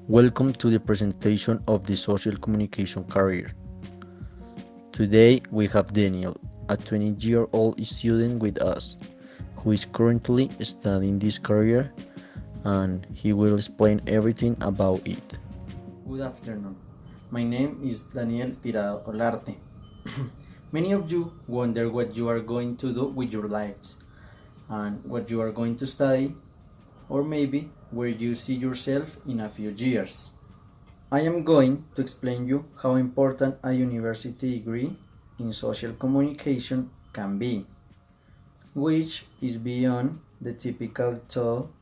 Welcome to the presentation of the social communication career. Today we have Daniel, a 20-year-old student with us, who is currently studying this career, and he will explain everything about it. Good afternoon. My name is Daniel Tirado Olarte. Many of you wonder what you are going to do with your lives and what you are going to study, or maybe where you see yourself in a few years. I am going to explain you how important a university degree in social communication can be, which is beyond the typical thought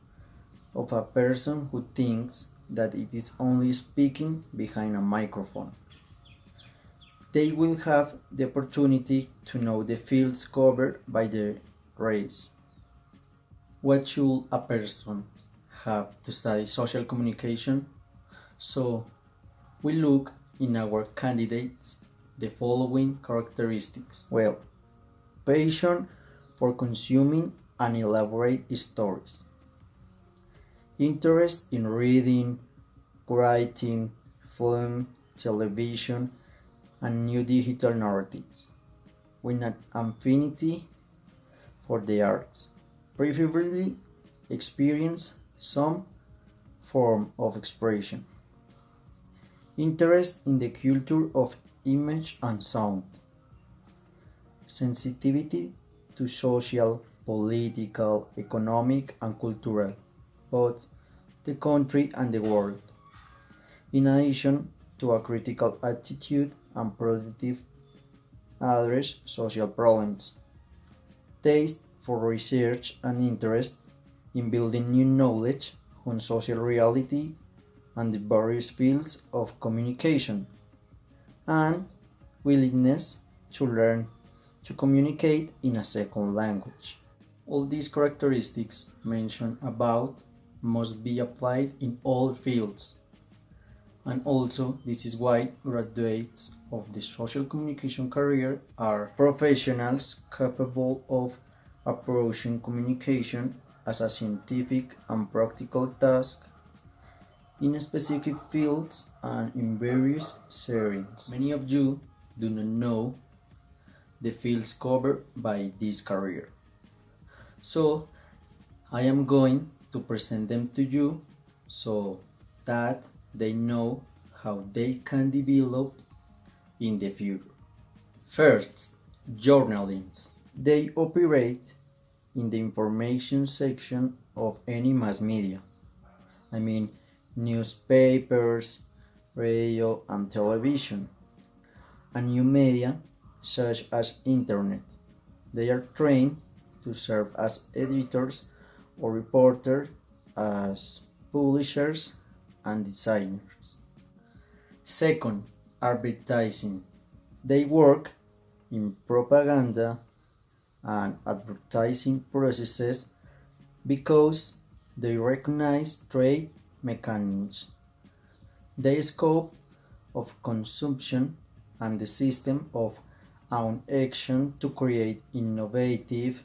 of a person who thinks that it is only speaking behind a microphone. They will have the opportunity to know the fields covered by the race. What should a person have to study social communication? So, we look in our candidates the following characteristics. Well, passion for consuming and elaborate stories, interest in reading, writing, film, television, and new digital narratives, with an affinity for the arts, preferably experience some form of expression, interest in the culture of image and sound, sensitivity to social, political, economic, and cultural, both the country and the world, in addition to a critical attitude and productive address social problems, taste for research and interest in building new knowledge on social reality and the various fields of communication, and willingness to learn to communicate in a second language. All these characteristics mentioned above must be applied in all fields. And also, this is why graduates of the social communication career are professionals capable of approaching communication as a scientific and practical task in specific fields and in various settings. Many of you do not know the fields covered by this career. So, I am going to present them to you so that they know how they can develop in the future. First, journalists. They operate in the information section of any mass media. I mean, newspapers, radio, and television, and new media such as internet. They are trained to serve as editors or reporters, as publishers, and designers. Second, advertising. They work in propaganda and advertising processes because they recognize trade mechanisms, the scope of consumption, and the system of own action to create innovative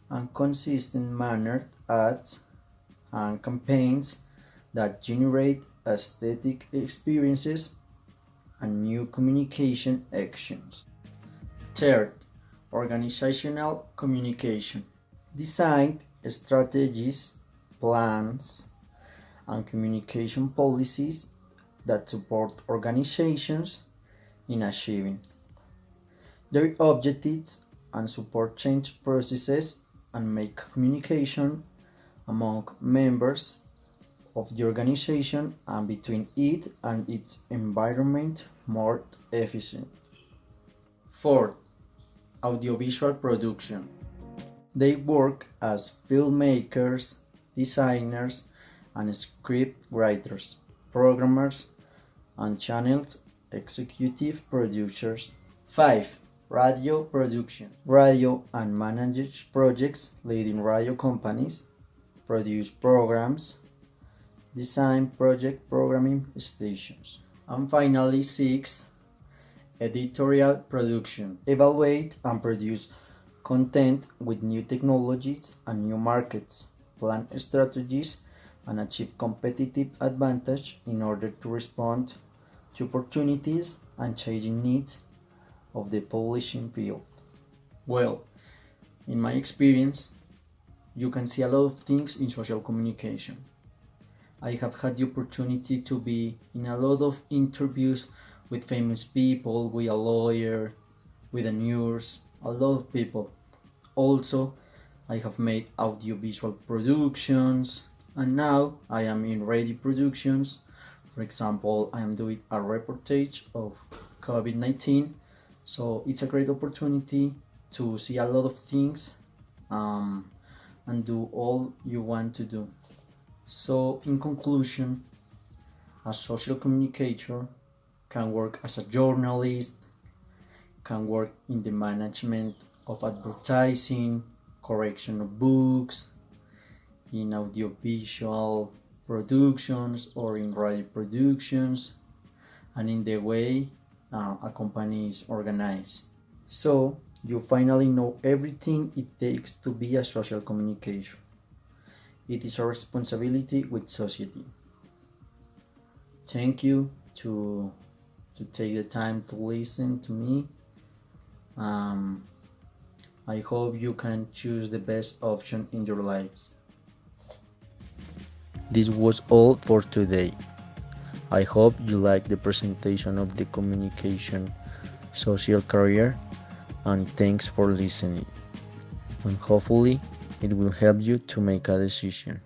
and consistent mannered ads and campaigns that generate aesthetic experiences and new communication actions. Third, organizational communication. Design strategies, plans, and communication policies that support organizations in achieving their objectives and support change processes and make communication among members of the organization and between it and its environment more efficient. Fourth, audiovisual production. They work as filmmakers, designers, and script writers, programmers, and channel executive producers. 5. Radio production. Radio and manage projects leading radio companies, produce programs, design project programming stations. And finally, 6. Editorial production. Evaluate and produce content with new technologies and new markets, plan strategies and achieve competitive advantage in order to respond to opportunities and changing needs of the publishing field. Well, in my experience, you can see a lot of things in social communication. I have had the opportunity to be in a lot of interviews with famous people, with a lawyer, with a nurse, a lot of people. Also, I have made audiovisual productions, and now I am in radio productions. For example, I am doing a reportage of COVID-19, so it's a great opportunity to see a lot of things and do all you want to do. So, in conclusion, a social communicator can work as a journalist, can work in the management of advertising, correction of books, in audiovisual productions or in radio productions, and in the way a company is organized. So you finally know everything it takes to be a social communicator. It is a responsibility with society. Thank you to take the time to listen to me. I hope you can choose the best option in your lives. This was all for today. I hope you liked the presentation of the communication social career, and thanks for listening. And hopefully it will help you to make a decision.